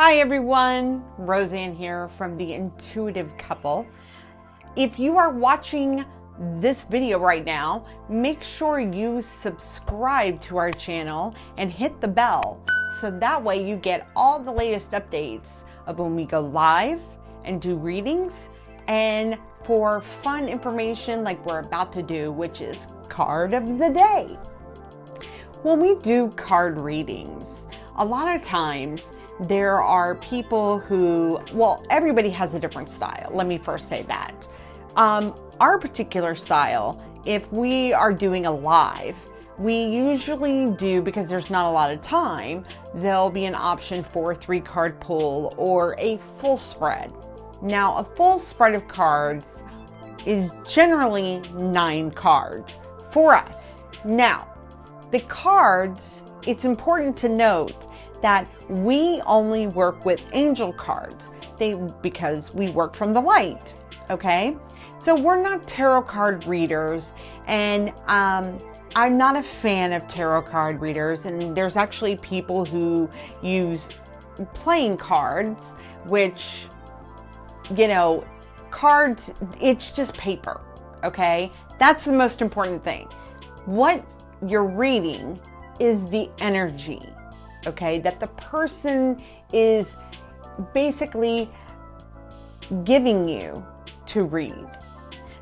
Hi everyone, Roseanne here from the Intuitive Couple. If you are watching this video right now, make sure you subscribe to our channel and hit the bell so that way you get all the latest updates of when we go live and do readings and for fun information like we're about to do, which is card of the day. When we do card readings, a lot of times there are people who, well, everybody has a different style. Let me first say that. Our particular style, if we are doing a live, we usually do, because there's not a lot of time, there'll be an option for a 3-card pull or a full spread. Now, a full spread of cards is generally 9 cards for us. Now, the cards, it's important to note that we only work with angel cards because we work from the light, okay? So we're not tarot card readers, and I'm not a fan of tarot card readers, and there's actually people who use playing cards, which, you know, cards, it's just paper, okay? That's the most important thing. What you're reading is the energy, okay, that the person is basically giving you to read.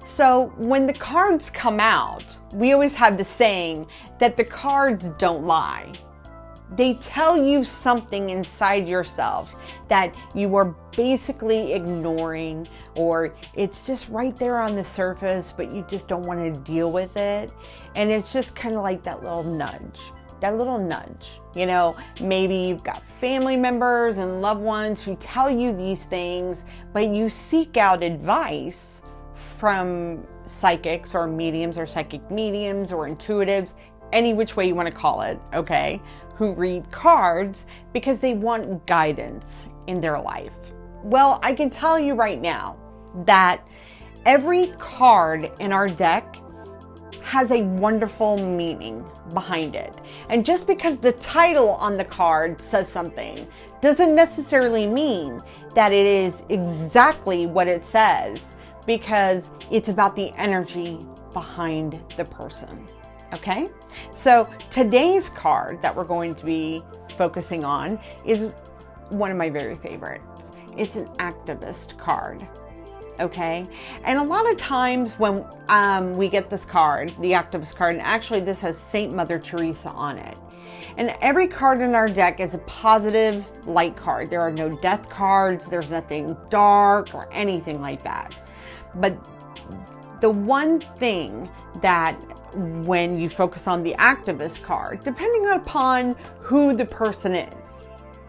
So when the cards come out, we always have the saying that the cards don't lie. They tell you something inside yourself that you are basically ignoring, or it's just right there on the surface, but you just don't want to deal with it. And it's just kind of like that little nudge. You know, maybe you've got family members and loved ones who tell you these things, but you seek out advice from psychics or mediums or psychic mediums or intuitives, any which way you want to call it, okay, who read cards because they want guidance in their life. Well, I can tell you right now that every card in our deck has a wonderful meaning behind it. And just because the title on the card says something doesn't necessarily mean that it is exactly what it says, because it's about the energy behind the person. Okay? So today's card that we're going to be focusing on is one of my very favorites. It's an activist card. Okay, and a lot of times when we get this card, the activist card, and actually this has Saint Mother Teresa on it. And every card in our deck is a positive light card. There are no death cards, there's nothing dark or anything like that. But the one thing that when you focus on the activist card, depending upon who the person is,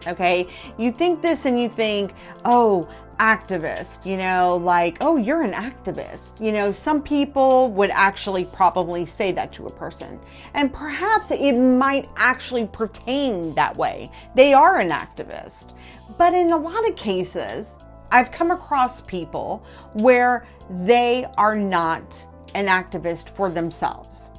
okay, you think this and you think, oh, activist, you know, like, oh, you're an activist. You know, some people would actually probably say that to a person, and perhaps it might actually pertain that way. They are an activist. But in a lot of cases, I've come across people where they are not an activist for themselves,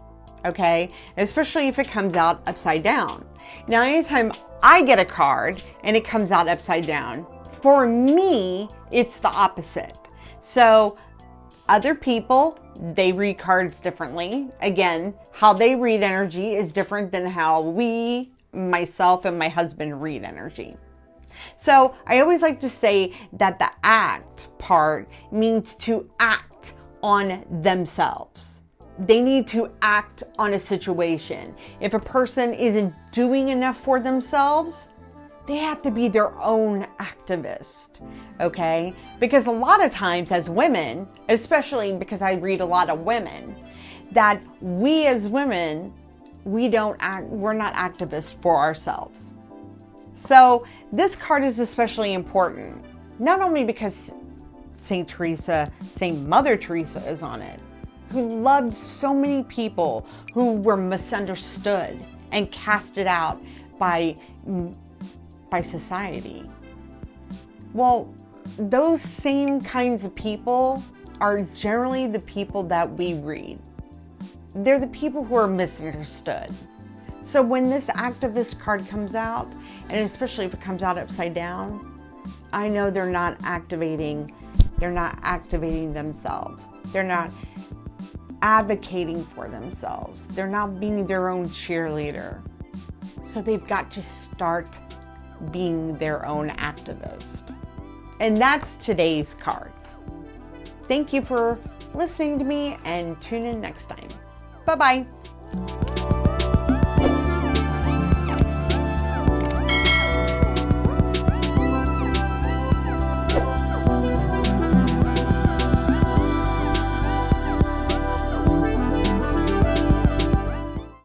okay? Especially if it comes out upside down. Now, anytime I get a card and it comes out upside down, for me, it's the opposite. So other people, they read cards differently. Again, how they read energy is different than how myself and my husband read energy. So I always like to say that the act part means to act on themselves. They need to act on a situation. If a person isn't doing enough for themselves, they have to be their own activist, okay? Because a lot of times as women, especially because I read a lot of women, that we as women, we're not activists for ourselves. So this card is especially important, not only because Saint Mother Teresa is on it, who loved so many people who were misunderstood and casted out by society. Well, those same kinds of people are generally the people that we read. They're the people who are misunderstood. So when this activist card comes out, and especially if it comes out upside down, I know they're not activating themselves. They're not advocating for themselves. They're not being their own cheerleader. So they've got to start being their own activist. And that's today's card. Thank you for listening to me, and tune in next time. Bye-bye.